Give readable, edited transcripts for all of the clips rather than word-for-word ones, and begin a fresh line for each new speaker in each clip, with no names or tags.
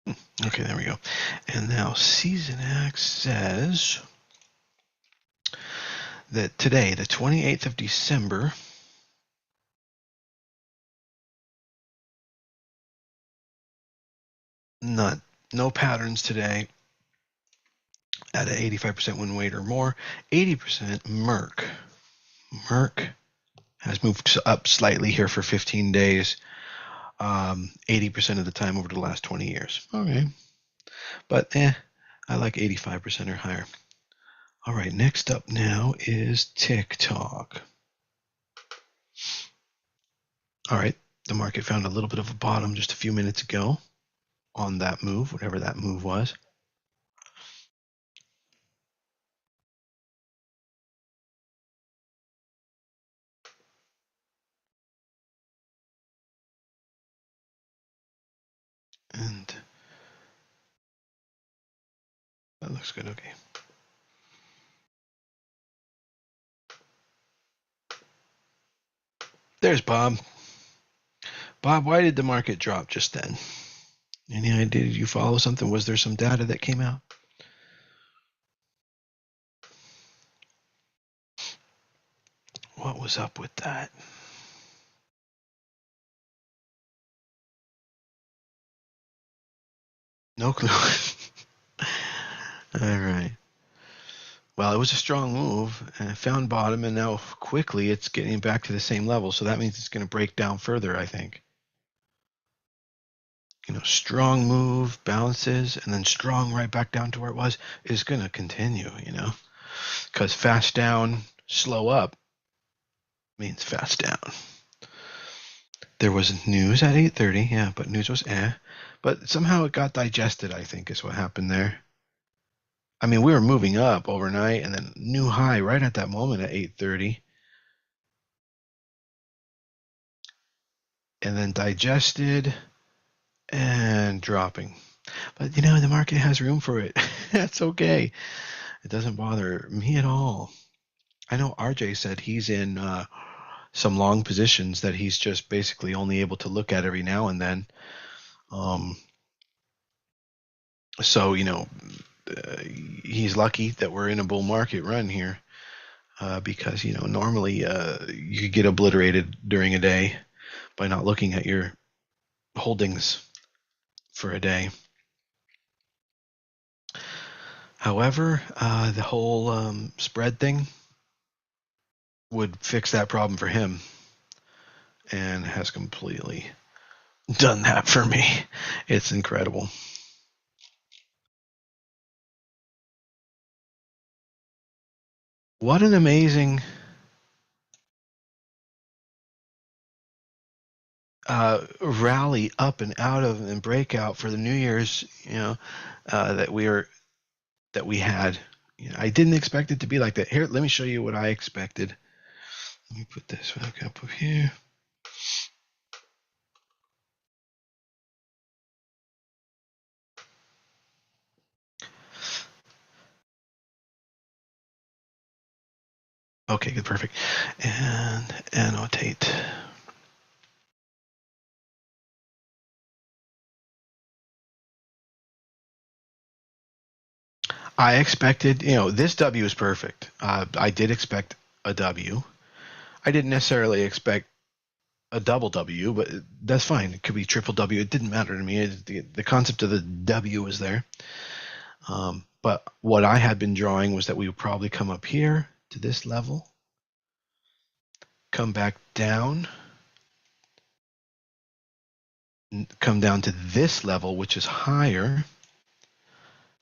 Okay, there we go. And now SeasonX says that today, the 28th of December, no patterns today at an 85% win weight or more. 80% Merck. Merck has moved up slightly here for 15 days, 80% of the time over the last 20 years. Okay. But I like 85% or higher. All right, next up now is TikTok. All right, the market found a little bit of a bottom just a few minutes ago on that move, whatever that move was. And that looks good, okay. There's Bob. Bob, why did the market drop just then? Any idea? Did you follow something? Was there some data that came out? What was up with that? No clue. All right. Well, it was a strong move and it found bottom, and now quickly it's getting back to the same level. So that means it's going to break down further, I think. Strong move, bounces, and then strong right back down to where it was is going to continue, because fast down, slow up means fast down. There was news at 8:30, yeah, but news was but somehow it got digested, I think, is what happened there. I mean, we were moving up overnight and then new high right at that moment at 8:30. And then digested and dropping. But the market has room for it. That's okay. It doesn't bother me at all. I know RJ said he's in some long positions that he's just basically only able to look at every now and then. So, he's lucky that we're in a bull market run here because, normally you could get obliterated during a day by not looking at your holdings for a day. However, the whole spread thing would fix that problem for him and has completely done that for me. It's incredible. What an amazing rally up and out of and breakout for the New Year's, that we had. I didn't expect it to be like that. Here, let me show you what I expected. Let me put this back up here. Okay, good, perfect. And annotate. I expected, this W is perfect. I did expect a W. I didn't necessarily expect a double W, but that's fine. It could be triple W. It didn't matter to me. The concept of the W was there. But what I had been drawing was that we would probably come up here to this level, come back down, come down to this level, which is higher,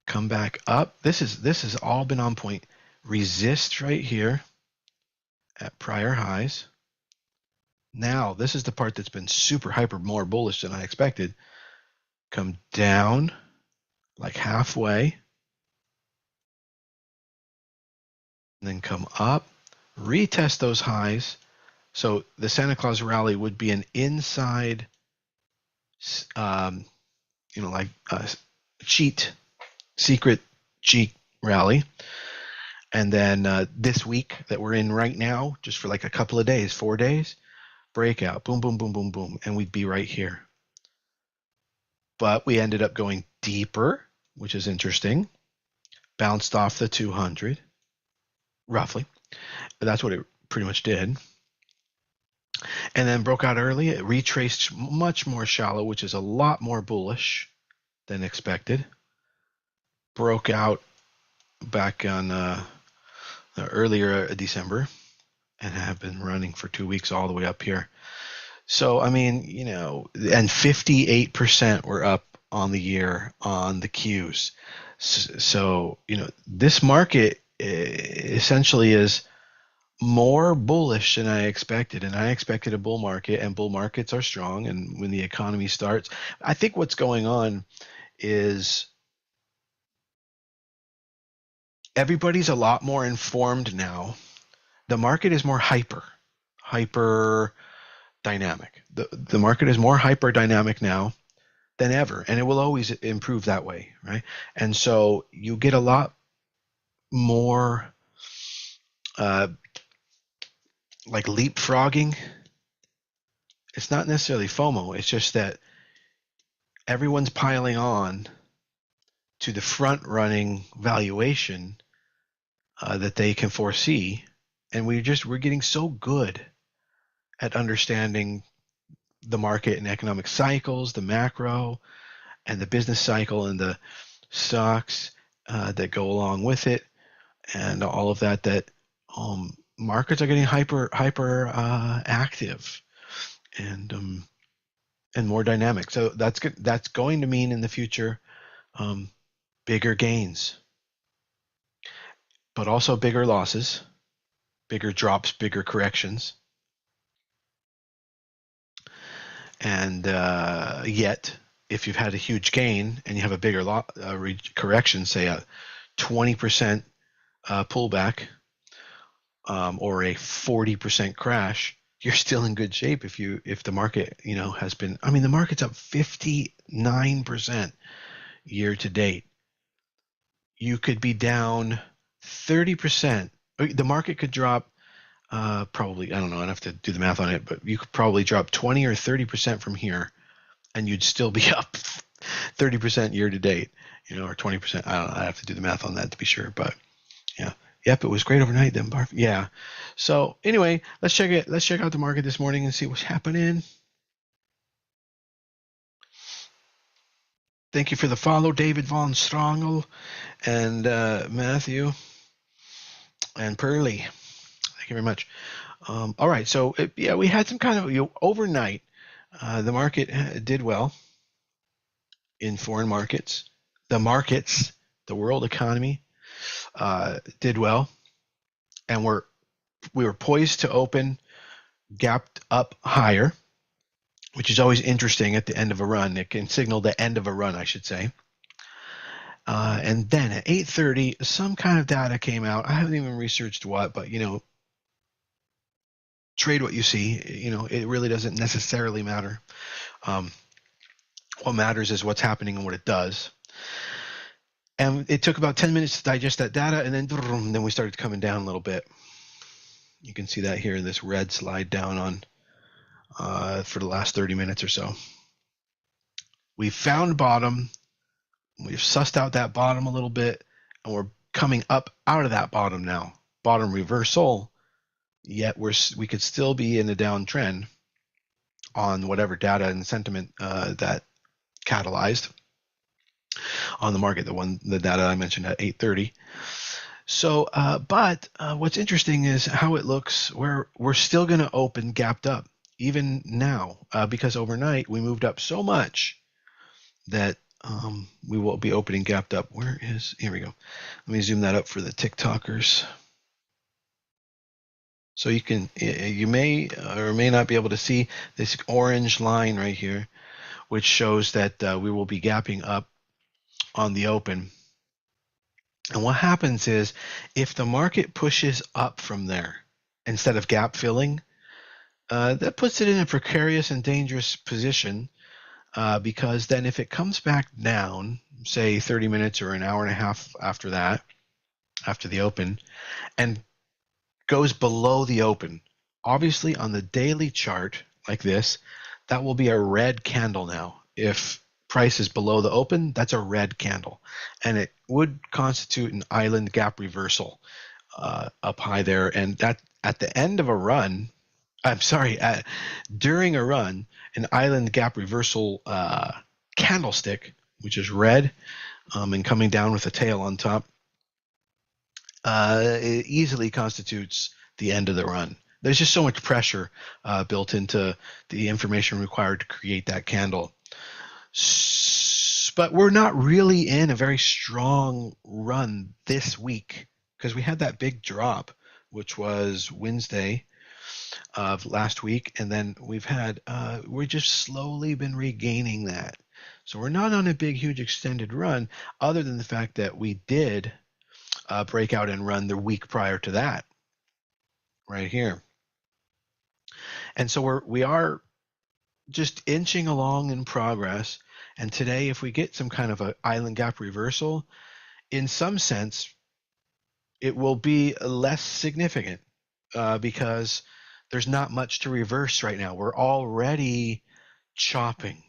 come back up. This has all been on point. Resist right here at prior highs. Now, this is the part that's been super hyper more bullish than I expected. Come down like halfway, and then come up, retest those highs. So the Santa Claus rally would be an inside, like a secret cheat rally. And then this week that we're in right now, just for like a couple of days, 4 days, breakout, boom, boom, boom, boom, boom, and we'd be right here. But we ended up going deeper, which is interesting. Bounced off the 200, roughly. That's what it pretty much did. And then broke out early. It retraced much more shallow, which is a lot more bullish than expected. Broke out back on earlier December and have been running for 2 weeks all the way up here. So, I mean, and 58% were up on the year on the Qs. So, this market essentially is more bullish than I expected. And I expected a bull market, and bull markets are strong. And when the economy starts, I think what's going on is everybody's a lot more informed now. The market is more hyper dynamic. The market is more hyper dynamic now than ever, and it will always improve that way, right? And so you get a lot more like leapfrogging. It's not necessarily FOMO. It's just that everyone's piling on to the front running valuation that they can foresee, and we're getting so good at understanding the market and economic cycles, the macro and the business cycle and the stocks that go along with it, and all of that. That markets are getting hyper active and more dynamic. So that's good. That's going to mean in the future bigger gains, but also bigger losses, bigger drops, bigger corrections. And yet, if you've had a huge gain and you have a bigger correction, say a 20% pullback or a 40% crash, you're still in good shape if the market has been. I mean, the market's up 59% year to date. You could be down 30%. The market could drop probably, I don't know, I'd have to do the math on it, but you could probably drop 20 or 30% from here and you'd still be up 30% year to date, or 20%. I don't know. I have to do the math on that to be sure, but yeah. Yep, it was great overnight then, Barf. Yeah. So anyway, let's check it. Let's check out the market this morning and see what's happening. Thank you for the follow, David Von Strongel and Matthew and Pearly. Thank you very much. All right, so we had some kind of overnight. The market did well in foreign markets. The world economy did well, and we were poised to open gapped up higher, which is always interesting at the end of a run. It can signal the end of a run, I should say. And then at 8:30, some kind of data came out. I haven't even researched what, but trade what you see. It really doesn't necessarily matter. What matters is what's happening and what it does. And it took about 10 minutes to digest that data, and then we started coming down a little bit. You can see that here in this red slide down on for the last 30 minutes or so. We found bottom. We've sussed out that bottom a little bit, and we're coming up out of that bottom now. Bottom reversal, yet we could still be in a downtrend on whatever data and sentiment that catalyzed on the market, the data I mentioned at 8:30. So, but what's interesting is how it looks. We're still going to open gapped up even now because overnight we moved up so much that we will be opening gapped up. Here we go. Let me zoom that up for the TikTokers. So you may or may not be able to see this orange line right here, which shows that we will be gapping up on the open. And what happens is if the market pushes up from there instead of gap filling, that puts it in a precarious and dangerous position because then if it comes back down, say 30 minutes or an hour and a half after that, after the open, and goes below the open, obviously on the daily chart like this, that will be a red candle now if price is below the open, that's a red candle, and it would constitute an island gap reversal up high there, and that at the end of a run. I'm sorry, during a run, an island gap reversal candlestick, which is red and coming down with a tail on top, it easily constitutes the end of the run. There's just so much pressure built into the information required to create that candle. But we're not really in a very strong run this week because we had that big drop, which was Wednesday of last week, and then we're just slowly been regaining that. So we're not on a big, huge extended run, other than the fact that we did break out and run the week prior to that, right here. And so we are just inching along in progress. And today, if we get some kind of an island gap reversal, in some sense, it will be less significant because there's not much to reverse right now. We're already chopping.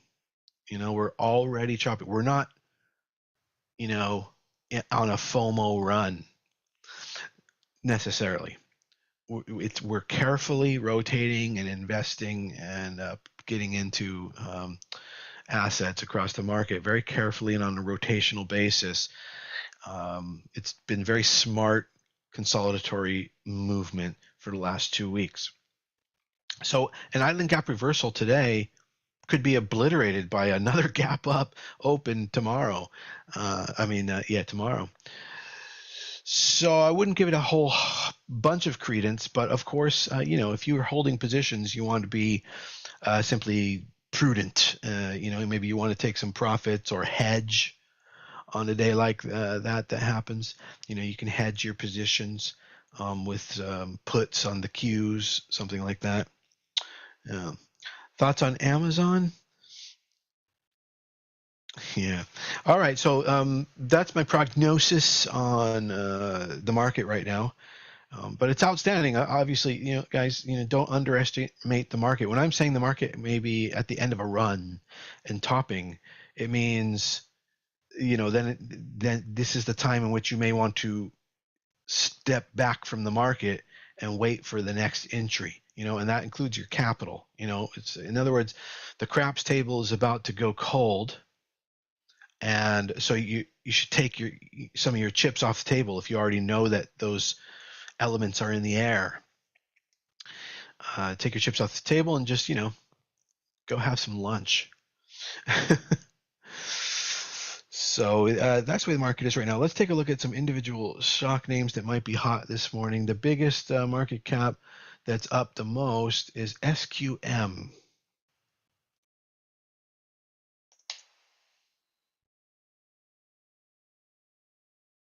We're already chopping. We're not, on a FOMO run necessarily. We're carefully rotating and investing and getting into assets across the market very carefully and on a rotational basis. It's been very smart consolidatory movement for the last 2 weeks. So an island gap reversal today could be obliterated by another gap up open tomorrow. Tomorrow. So I wouldn't give it a whole bunch of credence, but of course, if you are holding positions, you want to be simply prudent. Maybe you want to take some profits or hedge on a day like that happens. You can hedge your positions with puts on the Qs, something like that. Thoughts on Amazon? Yeah. All right. So that's my prognosis on the market right now. But it's outstanding. Obviously, guys, don't underestimate the market. When I'm saying the market may be at the end of a run and topping, it means, then this is the time in which you may want to step back from the market and wait for the next entry. And that includes your capital. It's, in other words, the craps table is about to go cold, and so you should take some of your chips off the table if you already know that those elements are in the air. Take your chips off the table and just go have some lunch. So that's where the market is right now. Let's take a look at some individual stock names that might be hot this morning. The biggest market cap that's up the most is SQM.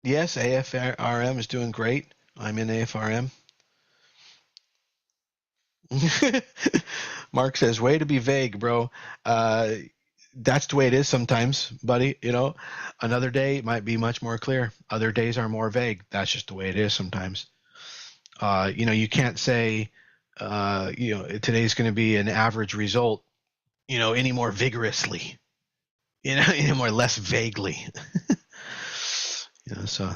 Yes, AFRM is doing great. I'm in AFRM. Mark says, way to be vague, bro. That's the way it is sometimes, buddy. Another day might be much more clear. Other days are more vague. That's just the way it is sometimes. You can't say, today's going to be an average result, any more vigorously, any more less vaguely. So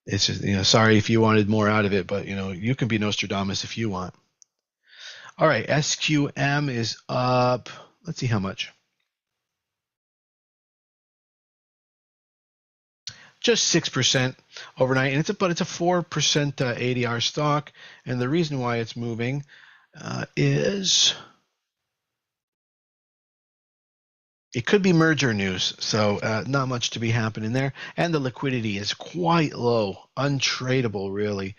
it's just, sorry if you wanted more out of it, but you can be Nostradamus if you want. All right, SQM is up. Let's see how much. Just 6% overnight, and it's a 4% ADR stock. And the reason why it's moving is it could be merger news, so not much to be happening there. And the liquidity is quite low, untradeable, really.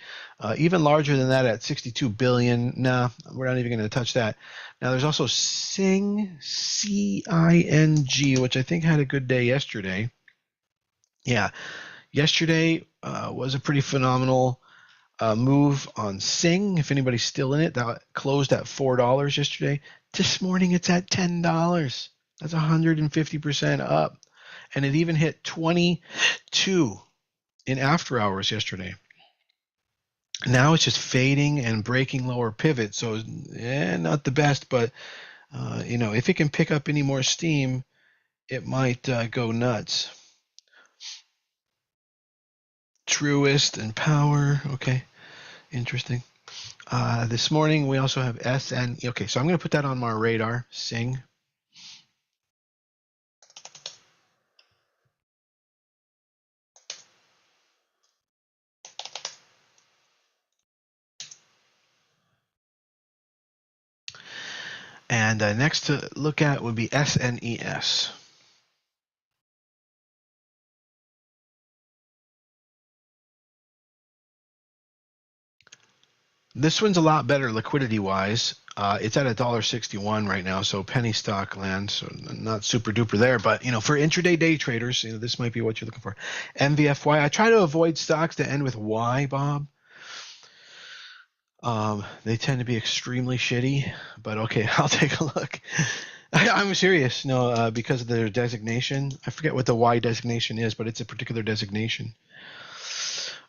Even larger than that at 62 billion. Nah, we're not even going to touch that. Now, there's also Cing, C-I-N-G, which I think had a good day yesterday. Yeah, yesterday was a pretty phenomenal move on Cing. If anybody's still in it, that closed at $4 yesterday. This morning it's at $10. That's 150% up. And it even hit 22 in after hours yesterday. Now it's just fading and breaking lower pivot. So not the best, but if it can pick up any more steam, it might go nuts. Truist and Power. Okay, interesting. This morning we also have SN. Okay, so I'm going to put that on my radar. Sing. And next to look at would be SNES. This one's a lot better liquidity-wise. It's at $1.61 right now, so penny stock land, so not super duper there. But for intraday day traders, this might be what you're looking for. MVFY. I try to avoid stocks that end with Y, Bob. They tend to be extremely shitty. But okay, I'll take a look. I'm serious. No, because of their designation. I forget what the Y designation is, but it's a particular designation.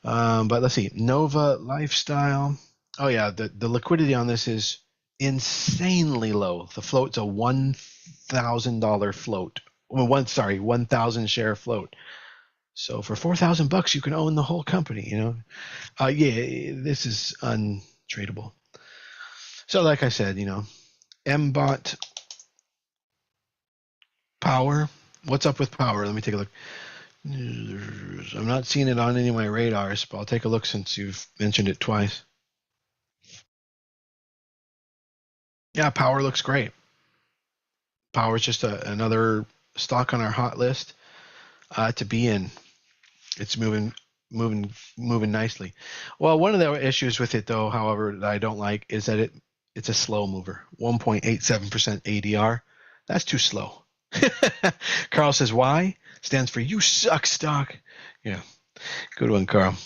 But let's see. Nova Lifestyle. Oh yeah, the liquidity on this is insanely low. The float's a $1,000 float. 1,000 share float. So for $4,000 you can own the whole company. Yeah, this is untradeable. So like I said, MBOT Power. What's up with Power? Let me take a look. I'm not seeing it on any of my radars, but I'll take a look since you've mentioned it twice. Yeah, Power looks great. Power is just another stock on our hot list to be in. It's moving nicely. Well, one of the issues with it, though, however, that I don't like is that it's a slow mover. 1.87% ADR. That's too slow. Carl says, why? Stands for you suck stock. Yeah, good one, Carl.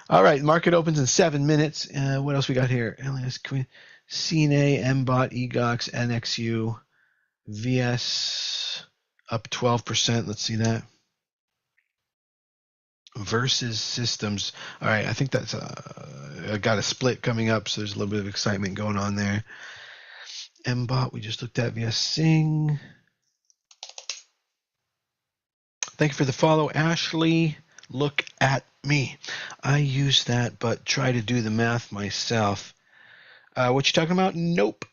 All right, market opens in 7 minutes. What else we got here? LS Queen, CNA, MBOT, EGOX, NXU, VS up 12%. Let's see that. Versus Systems. All right, I think that's got a split coming up, so there's a little bit of excitement going on there. MBOT, we just looked at via Sing. Thank you for the follow, Ashley. Look at me. I use that, but try to do the math myself. What you talking about? Nope.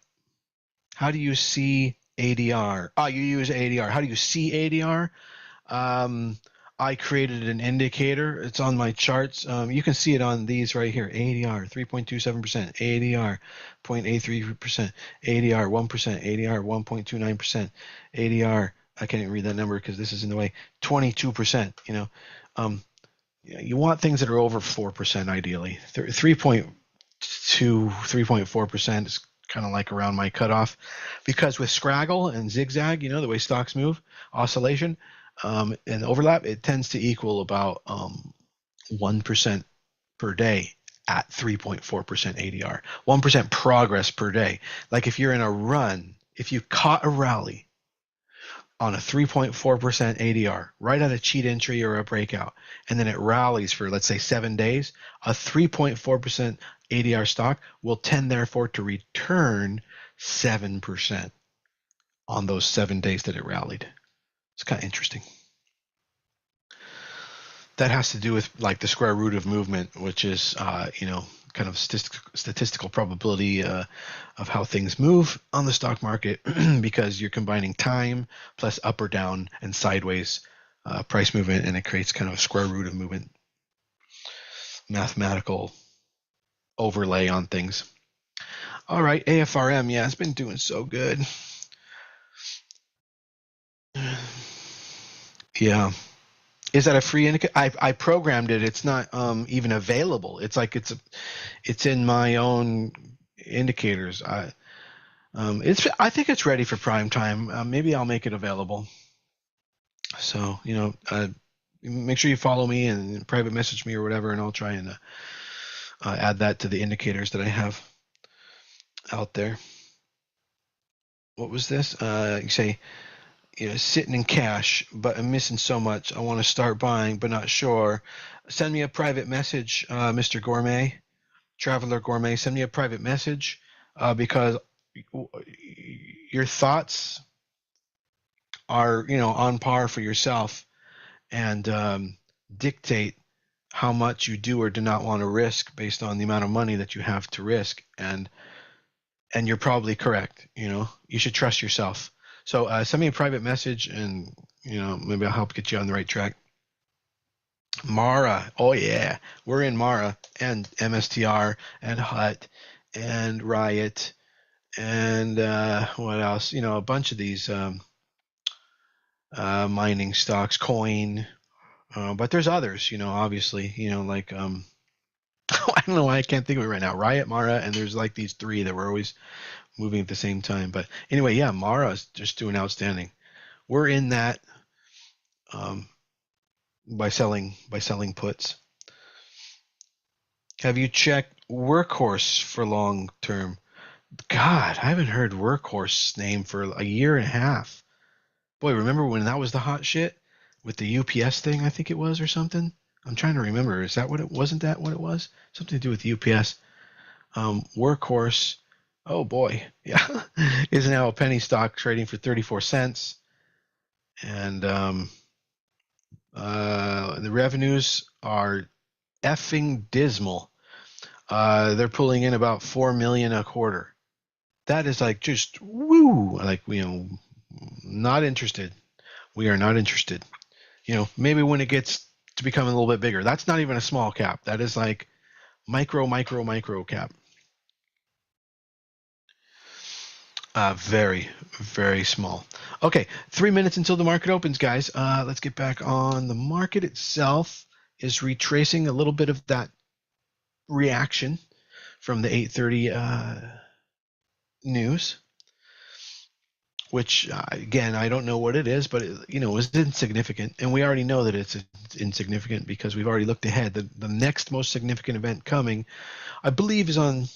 How do you see ADR? You use ADR. How do you see ADR? I created an indicator. It's on my charts. You can see it on these right here. ADR 3.27%, ADR 0.83%, ADR 1%, ADR 1.29%, ADR. I can't even read that number because this is in the way. 22%. You want things that are over 4% ideally. 3.2, 3.4% is kind of like around my cutoff, because with Scraggle and zigzag, the way stocks move, oscillation, and overlap, it tends to equal about 1% per day at 3.4% ADR. 1% progress per day. Like if you're in a run, if you caught a rally on a 3.4% ADR right at a cheat entry or a breakout, and then it rallies for, let's say, 7 days, a 3.4% ADR stock will tend, therefore, to return 7% on those 7 days that it rallied. It's kind of interesting. That has to do with like the square root of movement, which is, kind of statistical probability of how things move on the stock market, because you're combining time plus up or down and sideways price movement, and it creates kind of a square root of movement mathematical overlay on things. All right, AFRM, yeah, it's been doing so good. Yeah. Is that a free indicator? I programmed it. It's not even available. It's like it's in my own indicators. I think it's ready for prime time. Maybe I'll make it available. So make sure you follow me and private message me or whatever, and I'll try and add that to the indicators that I have out there. What was this? You say, sitting in cash, but I'm missing so much. I want to start buying, but not sure. Send me a private message, Mr. Gourmet, Traveler Gourmet. Send me a private message because your thoughts are, on par for yourself, and dictate how much you do or do not want to risk based on the amount of money that you have to risk. And you're probably correct. You should trust yourself. So send me a private message, and maybe I'll help get you on the right track. Mara, oh yeah, we're in Mara and MSTR and Hut and Riot and what else? A bunch of these mining stocks, Coin, but there's others. Obviously, like I don't know why I can't think of it right now. Riot, Mara, and there's like these three that were always moving at the same time. But anyway, yeah, Mara is just doing outstanding. We're in that by selling puts. Have you checked Workhorse for long term? God, I haven't heard Workhorse's name for a year and a half. Boy, remember when that was the hot shit with the UPS thing? I think it was, or something. I'm trying to remember. Is that what it? Wasn't that what it was? Something to do with UPS. Workhorse. Oh boy, yeah, is now a penny stock trading for 34 cents, and the revenues are effing dismal. They're pulling in about $4 million a quarter. That is like just woo. Like not interested. We are not interested. Maybe when it gets to become a little bit bigger. That's not even a small cap. That is like micro cap. Very, very small. Okay, 3 minutes until the market opens, guys. Let's get back on. The market itself is retracing a little bit of that reaction from the 8:30 news, which again, I don't know what it is, but it was insignificant, and we already know that it's insignificant because we've already looked ahead. The next most significant event coming, I believe, is on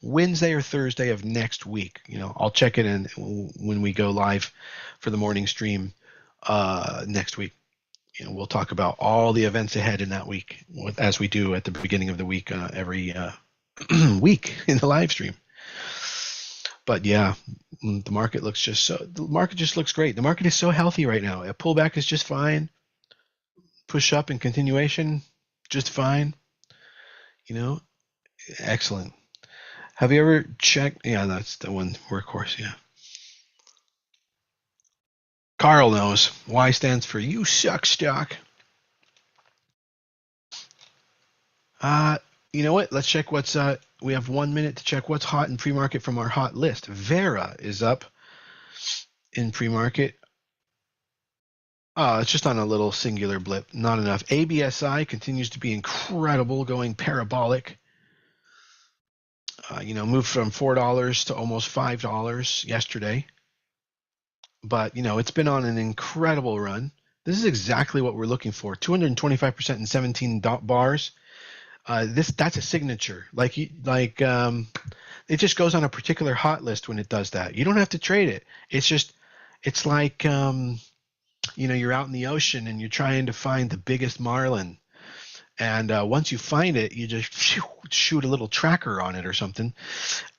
Wednesday or Thursday of next week. I'll check it in when we go live for the morning stream next week. We'll talk about all the events ahead in that week, as we do at the beginning of the week every week in the live stream. But yeah, the market just looks great. The market is so healthy right now. A pullback is just fine. Push up and continuation, just fine. Excellent. Have you ever checked? Yeah, that's the one, Workhorse. Yeah. Carl knows. Y stands for you suck stock. You know what? Let's check what's we have 1 minute to check what's hot in pre-market from our hot list. Vera is up in pre-market. It's just on a little singular blip, not enough. ABSI continues to be incredible, going parabolic. Moved from $4 to almost $5 yesterday. But, it's been on an incredible run. This is exactly what we're looking for. 225% in 17 bars. That's a signature. It just goes on a particular hot list when it does that. You don't have to trade it. It's like, you're out in the ocean and you're trying to find the biggest marlin. And once you find it, you just shoot a little tracker on it or something.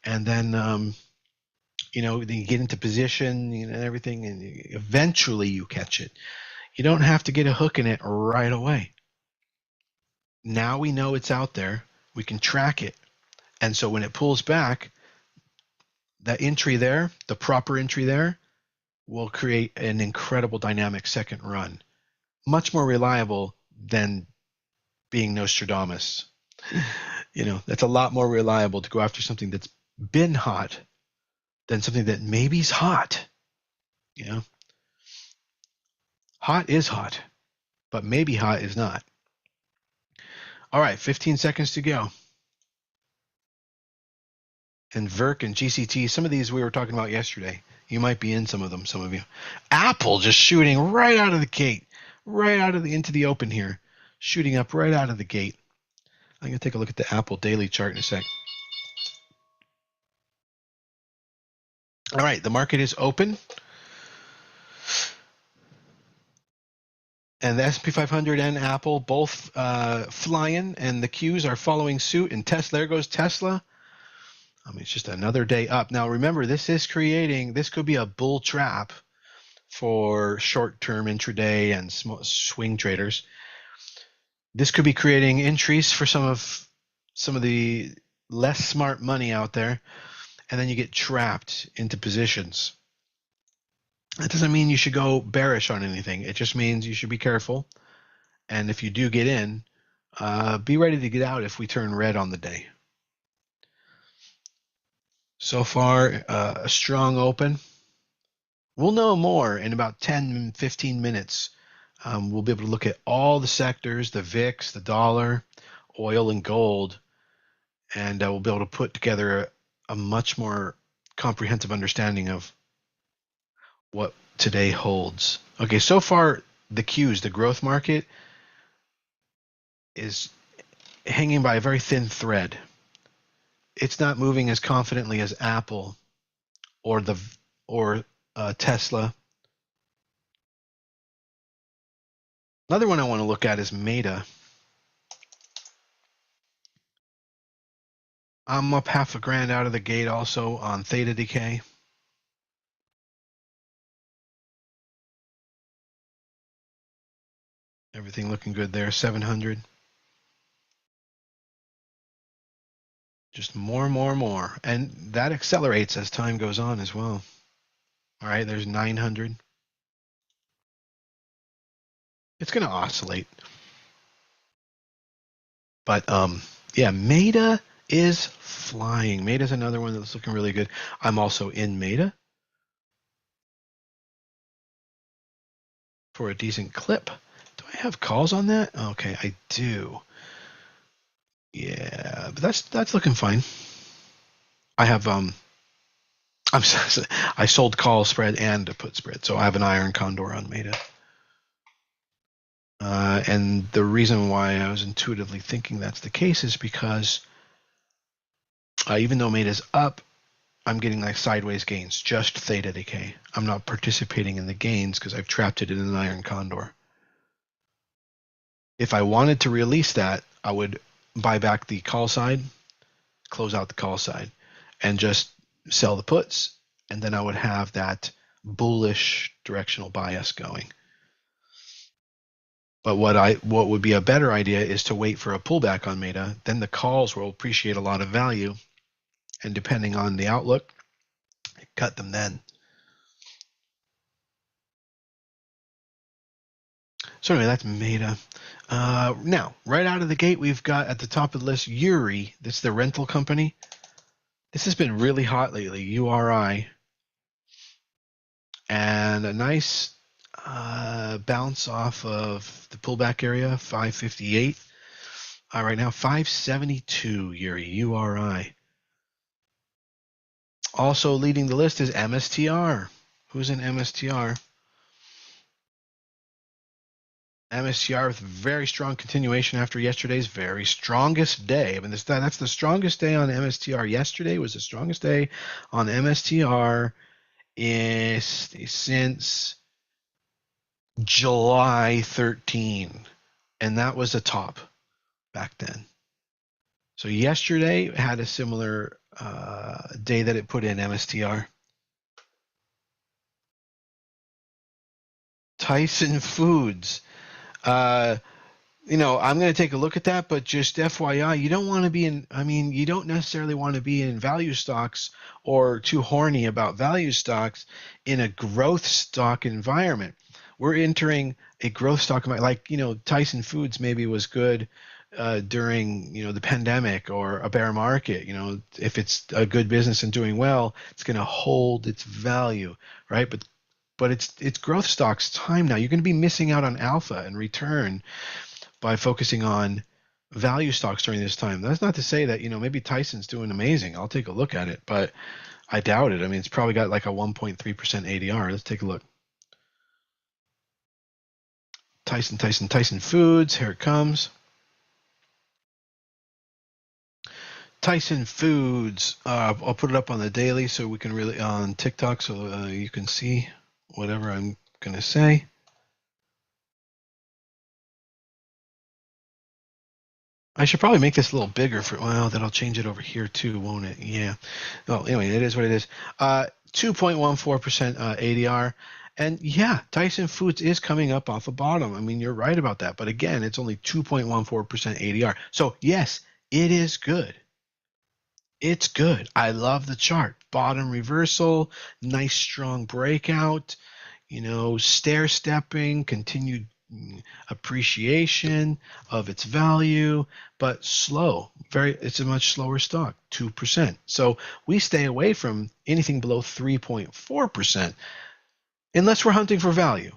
And then, then you get into position and everything, and eventually you catch it. You don't have to get a hook in it right away. Now we know it's out there. We can track it. And so when it pulls back, that entry there, the proper entry there, will create an incredible dynamic second run. Much more reliable than being Nostradamus. That's a lot more reliable to go after something that's been hot than something that maybe's hot. Hot is hot, but maybe hot is not. All right, 15 seconds to go. And Verk and GCT, some of these we were talking about yesterday. You might be in some of them, some of you. Apple just shooting right out of the gate, into the open here, shooting up right out of the gate. I'm going to take a look at the Apple daily chart in a sec. All right, the market is open. And the S&P 500 and Apple both flying, and the Qs are following suit. And there goes Tesla. It's just another day up. Now, remember, this could be a bull trap for short-term intraday and swing traders. This could be creating entries for some of the less smart money out there, and then you get trapped into positions. That doesn't mean you should go bearish on anything. It just means you should be careful. And if you do get in, be ready to get out if we turn red on the day. So far, a strong open. We'll know more in about 10, 15 minutes. We'll be able to look at all the sectors, the VIX, the dollar, oil, and gold, and we'll be able to put together a much more comprehensive understanding of what today holds. Okay, so far, the cues, the growth market is hanging by a very thin thread. It's not moving as confidently as Apple or Tesla. Another one I want to look at is Meta. I'm up half a grand out of the gate also on theta decay. Everything looking good there, 700. Just more. And that accelerates as time goes on as well. All right, there's 900. It's going to oscillate. But yeah, Meta is flying. Meta's another one that's looking really good. I'm also in Meta for a decent clip. Do I have calls on that? Okay, I do. Yeah, but that's looking fine. I have I sold call spread and a put spread, so I have an iron condor on Meta. And the reason why I was intuitively thinking that's the case is because even though Meta's up, I'm getting like sideways gains, just theta decay. I'm not participating in the gains because I've trapped it in an iron condor. If I wanted to release that, I would buy back the call side, close out the call side, and just sell the puts, and then I would have that bullish directional bias going. But what would be a better idea is to wait for a pullback on Meta. Then the calls will appreciate a lot of value, and depending on the outlook, cut them then. So anyway, that's Meta. Now, right out of the gate, we've got at the top of the list URI. This is the rental company. This has been really hot lately, URI. And a nice bounce off of the pullback area, 558. Right now, 572, URI. Also leading the list is MSTR. Who's in MSTR? MSTR with very strong continuation after yesterday's very strongest day. I mean, that's the strongest day on MSTR. Yesterday was the strongest day on MSTR since July 13, and that was a top back then. So yesterday had a similar day that it put in MSTR. Tyson Foods. I'm going to take a look at that, but just FYI, you don't want to be you don't necessarily want to be in value stocks or too horny about value stocks in a growth stock environment. We're entering a growth stock, like, Tyson Foods maybe was good during, the pandemic or a bear market. If it's a good business and doing well, it's going to hold its value, right? But it's growth stocks time now. You're going to be missing out on alpha and return by focusing on value stocks during this time. That's not to say that, maybe Tyson's doing amazing. I'll take a look at it, but I doubt it. I mean, it's probably got like a 1.3% ADR. Let's take a look. Tyson Foods. Here it comes. Tyson Foods. I'll put it up on the daily so we can really on TikTok so you can see whatever I'm going to say. I should probably make this a little bigger well, that'll change it over here too, won't it? Yeah. Well, anyway, it is what it is. 2.14% ADR. And yeah, Tyson Foods is coming up off a bottom. I mean, you're right about that. But again, it's only 2.14% ADR. So yes, it is good. It's good. I love the chart. Bottom reversal, nice strong breakout, stair stepping, continued appreciation of its value, but slow. It's a much slower stock, 2%. So we stay away from anything below 3.4% unless we're hunting for value.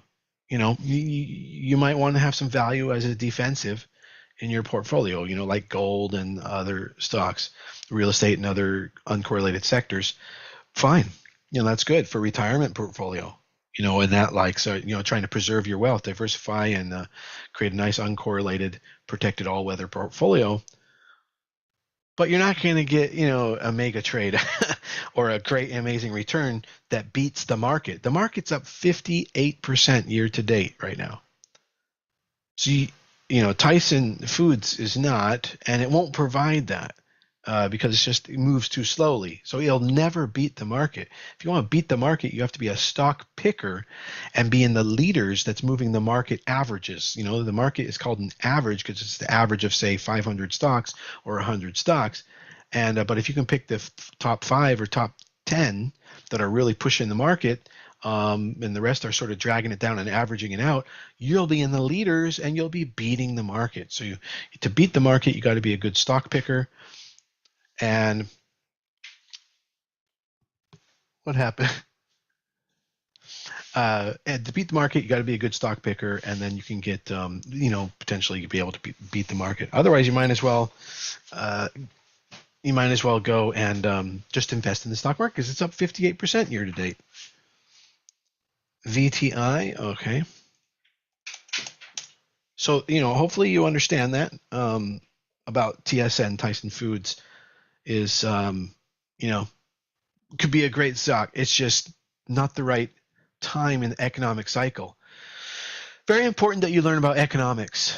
You might want to have some value as a defensive in your portfolio, like gold and other stocks, real estate and other uncorrelated sectors. Fine. That's good for retirement portfolio. And that trying to preserve your wealth, diversify, and create a nice uncorrelated, protected all-weather portfolio. But you're not going to get, a mega trade or a great, amazing return that beats the market. The market's up 58% year to date right now. So, Tyson Foods is not, and it won't provide that because it moves too slowly. So it'll never beat the market. If you want to beat the market, you have to be a stock picker and be in the leaders that's moving the market averages. The market is called an average because it's the average of, say, 500 stocks or 100 stocks. And but if you can pick the top 5 or top 10 that are really pushing the market, and the rest are sort of dragging it down and averaging it out, you'll be in the leaders and you'll be beating the market. So to beat the market, you got to be a good stock picker. And what happened? And to beat the market, you got to be a good stock picker, and then you can get, potentially be able to beat the market. Otherwise, you might as well go and just invest in the stock market because it's up 58% year to date. VTI, okay. So, hopefully you understand that about TSN, Tyson Foods, is, could be a great stock. It's just not the right time in the economic cycle. Very important that you learn about economics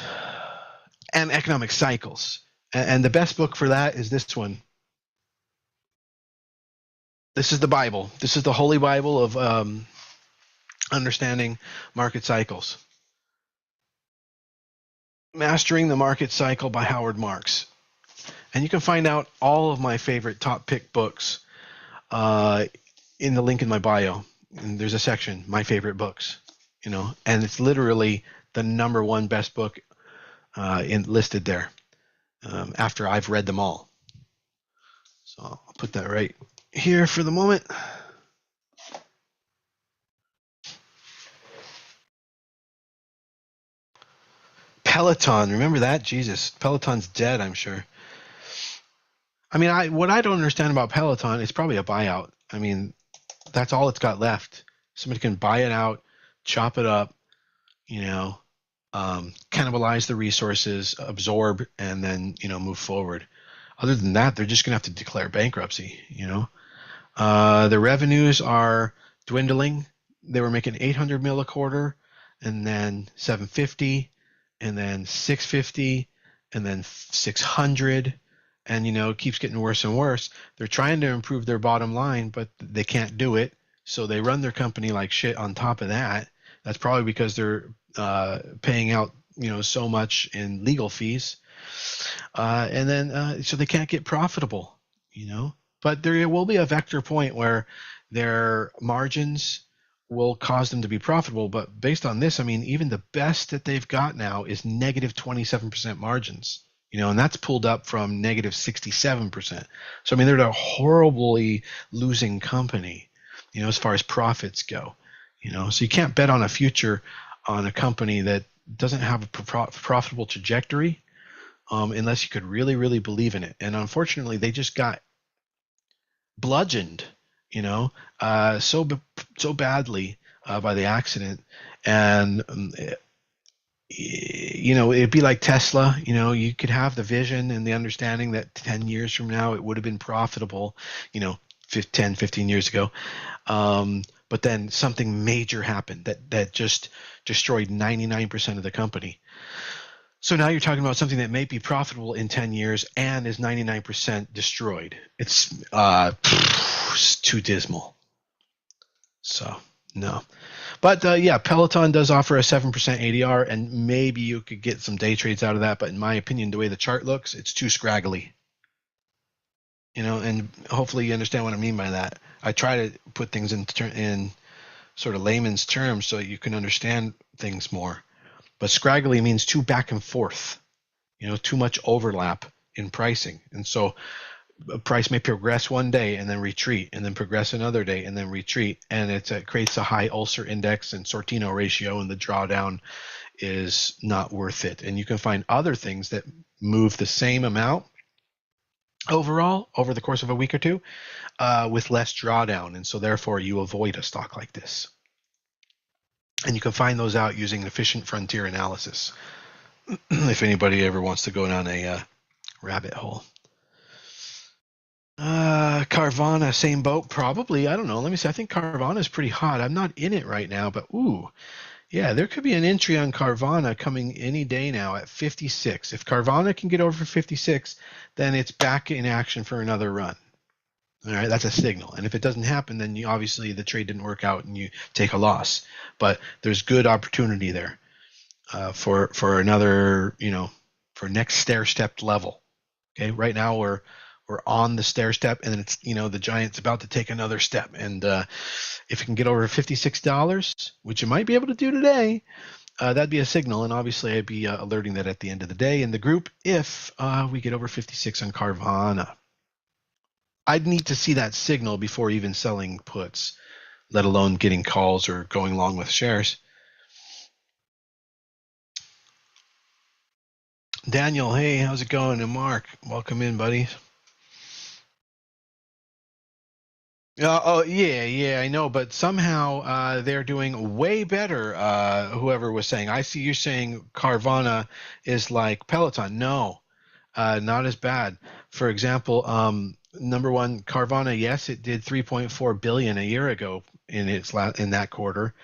and economic cycles. And the best book for that is this one. This is the Bible. This is the Holy Bible of understanding market cycles. Mastering the Market Cycle by Howard Marks. And you can find out all of my favorite top pick books in the link in my bio. And there's a section, my favorite books, and it's literally the number one best book listed there after I've read them all. So I'll put that right here for the moment. Peloton, remember that? Jesus, Peloton's dead, I'm sure. I mean, what I don't understand about Peloton is probably a buyout. I mean, that's all it's got left. Somebody can buy it out, chop it up, cannibalize the resources, absorb, and then, move forward. Other than that, they're just going to have to declare bankruptcy, The revenues are dwindling. They were making 800 mil a quarter, and then 750, and then 650, and then 600, and it keeps getting worse and worse. They're trying to improve their bottom line, but they can't do it. So they run their company like shit on top of that. That's probably because they're paying out, so much in legal fees. And then so they can't get profitable, But there will be a vector point where their margins will cause them to be profitable. But based on this, I mean, even the best that they've got now is negative 27% margins, and that's pulled up from negative 67%. So, I mean, they're a horribly losing company, as far as profits go, So you can't bet on a future on a company that doesn't have a profitable trajectory unless you could really, really believe in it. And unfortunately, they just got bludgeoned, so badly by the accident. And it'd be like Tesla. You could have the vision and the understanding that 10 years from now it would have been profitable, 10, 15 years ago. But then something major happened that just destroyed 99% of the company. So now you're talking about something that may be profitable in 10 years and is 99% destroyed. It's too dismal. So, no. But yeah, Peloton does offer a 7% ADR, and maybe you could get some day trades out of that. But in my opinion, the way the chart looks, it's too scraggly. And hopefully you understand what I mean by that. I try to put things in sort of layman's terms so you can understand things more. But scraggly means too back and forth, too much overlap in pricing. And so a price may progress one day and then retreat, and then progress another day and then retreat. And it creates a high ulcer index and Sortino ratio, and the drawdown is not worth it. And you can find other things that move the same amount overall over the course of a week or two with less drawdown. And so therefore you avoid a stock like this. And you can find those out using efficient frontier analysis if anybody ever wants to go down a rabbit hole. Carvana, same boat, probably. I don't know. Let me see. I think Carvana is pretty hot. I'm not in it right now, but ooh, yeah, there could be an entry on Carvana coming any day now at 56. If Carvana can get over 56, then it's back in action for another run. All right, that's a signal. And if it doesn't happen, then obviously the trade didn't work out and you take a loss. But there's good opportunity there for another, for next stair-stepped level. Okay, right now we're on the stair step, and it's the giant's about to take another step. And if you can get over $56, which you might be able to do today, that'd be a signal. And obviously I'd be alerting that at the end of the day in the group if we get over 56 on Carvana. I'd need to see that signal before even selling puts, let alone getting calls or going long with shares. Daniel, hey, how's it going? And Mark, welcome in, buddy. Yeah, I know, but somehow they're doing way better. Whoever was saying, I see you saying Carvana is like Peloton. No, not as bad. For example, number one, Carvana, yes, it did 3.4 billion a year ago in that quarter,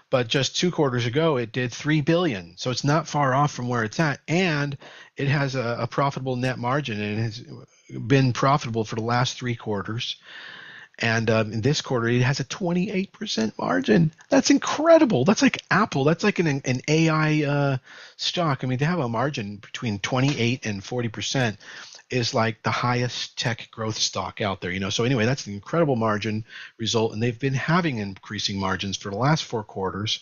but just 2 quarters ago it did 3 billion. So it's not far off from where it's at, and it has a profitable net margin, and it has been profitable for the last 3 quarters. And in this quarter, it has a 28% margin. That's incredible. That's like Apple. That's like an AI stock. I mean, to have a margin between 28 and 40% is like the highest tech growth stock out there. So anyway, that's an incredible margin result, and they've been having increasing margins for the last 4 quarters,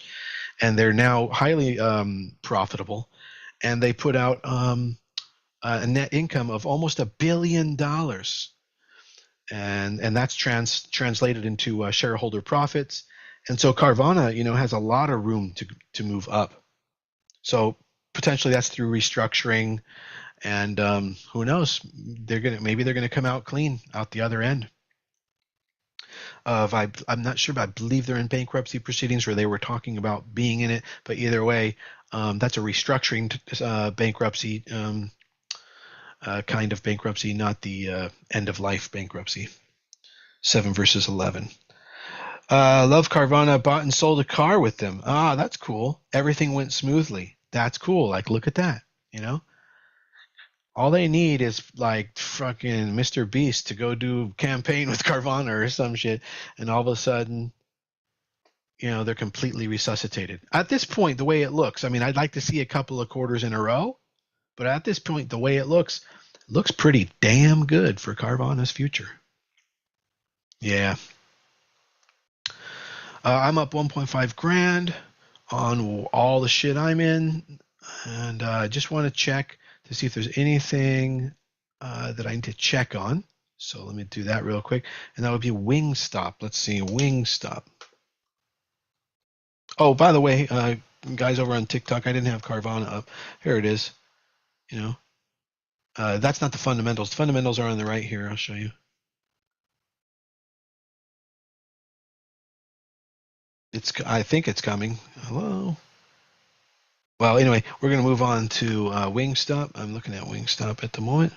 and they're now highly profitable, and they put out a net income of almost $1 billion. And that's translated into shareholder profits. And so Carvana, has a lot of room to move up. So potentially that's through restructuring, and who knows? Maybe they're gonna come out clean out the other end. I'm not sure, but I believe they're in bankruptcy proceedings, where they were talking about being in it. But either way, that's a restructuring bankruptcy. Kind of bankruptcy, not the end of life bankruptcy. 7 versus 11. Love Carvana, bought and sold a car with them. That's cool. Everything went smoothly. That's cool. Like, look at that. All they need is like fucking Mr. Beast to go do campaign with Carvana or some shit, and all of a sudden, they're completely resuscitated. At this point, the way it looks, I mean, I'd like to see a couple of quarters in a row, but at this point, the way it looks pretty damn good for Carvana's future. Yeah. I'm up 1.5 grand on all the shit I'm in, and I just want to check to see if there's anything that I need to check on. So let me do that real quick, and that would be Wingstop. Let's see, Wingstop. Oh, by the way, guys over on TikTok, I didn't have Carvana up. Here it is. That's not the fundamentals. The fundamentals are on the right here. I'll show you. I think it's coming. Hello. Well, anyway, we're going to move on to Wingstop. I'm looking at Wingstop at the moment.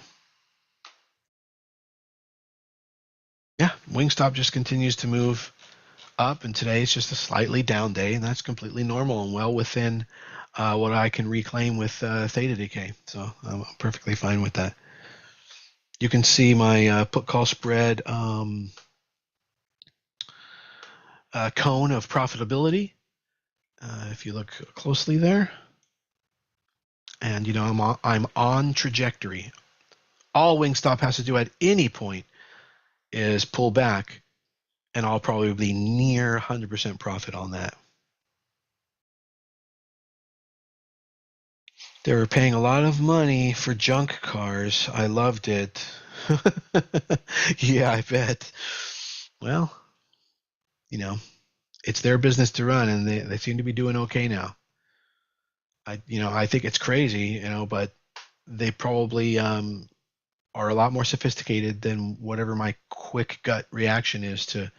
Yeah, Wingstop just continues to move up, and today it's just a slightly down day, and that's completely normal and well within what I can reclaim with theta decay. So I'm perfectly fine with that. You can see my put call spread cone of profitability. if you look closely there. And, I'm on trajectory. All Wingstop has to do at any point is pull back, and I'll probably be near 100% profit on that. They were paying a lot of money for junk cars. I loved it. Yeah, I bet. Well, it's their business to run, and they seem to be doing okay now. I think it's crazy, but they probably are a lot more sophisticated than whatever my quick gut reaction is to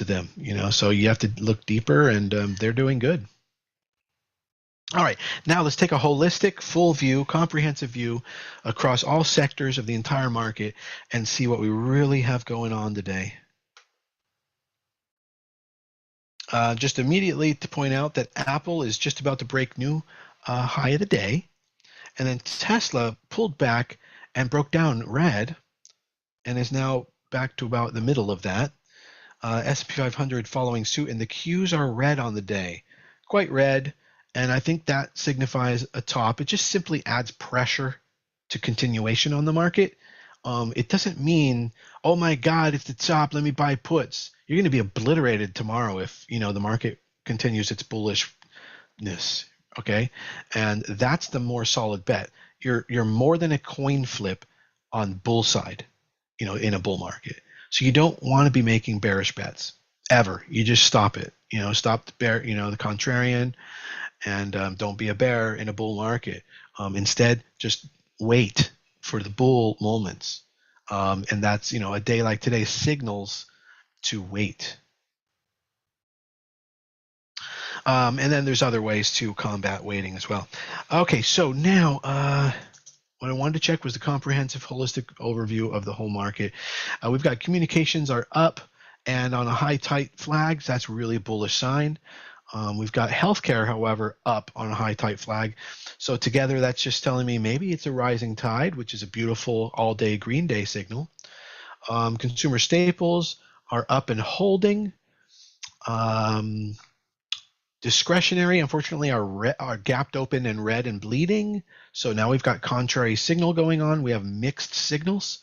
them. So you have to look deeper, and they're doing good. All right, now let's take a holistic, full view, comprehensive view across all sectors of the entire market and see what we really have going on today. Just immediately to point out that Apple is just about to break new high of the day, and then Tesla pulled back and broke down red and is now back to about the middle of that. S&P 500 following suit, and the Qs are red on the day, quite red, and I think that signifies a top. It just simply adds pressure to continuation on the market. It doesn't mean, oh my God, it's the top, let me buy puts. You're going to be obliterated tomorrow if the market continues its bullishness. Okay, and that's the more solid bet. You're more than a coin flip on bull side, in a bull market. So you don't want to be making bearish bets ever. You just stop it. Stop the bear, the contrarian, and don't be a bear in a bull market. Instead, just wait for the bull moments, and that's a day like today signals to wait. And then there's other ways to combat waiting as well. Okay, so now what I wanted to check was the comprehensive, holistic overview of the whole market. We've got communications are up and on a high tight flags. That's really a bullish sign. We've got healthcare, however, up on a high tight flag. So together, that's just telling me maybe it's a rising tide, which is a beautiful all-day green day signal. Consumer staples are up and holding. Discretionary, unfortunately, are gapped open and red and bleeding. So now we've got contrary signal going on. We have mixed signals.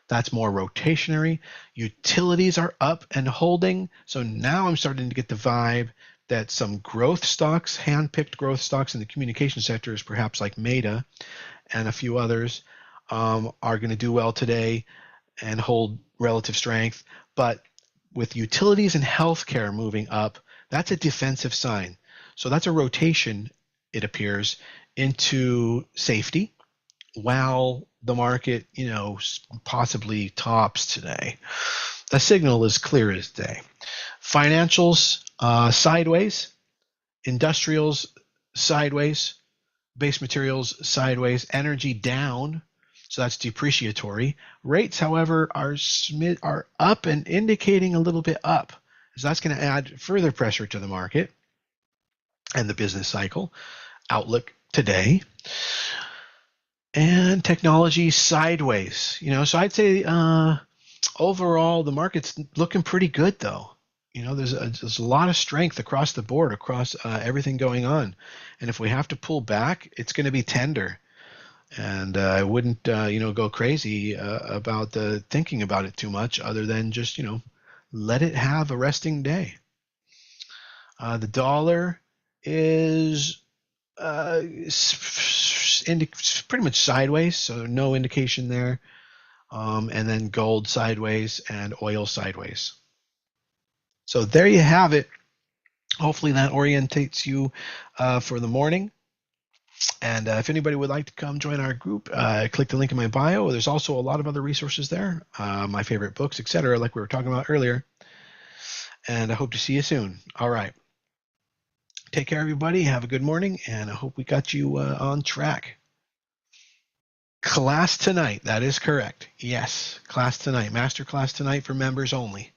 That's more rotationary. Utilities are up and holding. So now I'm starting to get the vibe that some growth stocks, hand-picked growth stocks in the communication sectors, perhaps like Meta and a few others, are going to do well today and hold relative strength. But with utilities and healthcare moving up, that's a defensive sign. So that's a rotation, it appears, into safety while the market, possibly tops today. The signal is clear as day. Financials sideways, industrials sideways, base materials sideways, energy down. So that's depreciatory. Rates, however, are up and indicating a little bit up. So that's going to add further pressure to the market and the business cycle. Outlook today. And technology sideways. So I'd say overall the market's looking pretty good though. There's a lot of strength across the board, across everything going on. And if we have to pull back, it's going to be tender. And I wouldn't, go crazy about thinking about it too much other than just, let it have a resting day. The dollar is pretty much sideways, so no indication there. And then gold sideways and oil sideways. So there you have it. Hopefully that orientates you for the morning. And if anybody would like to come join our group, click the link in my bio. There's also a lot of other resources there, my favorite books, etc., like we were talking about earlier. And I hope to see you soon. All right. Take care, everybody. Have a good morning, and I hope we got you on track. Class tonight. That is correct. Yes, class tonight. Master class tonight for members only.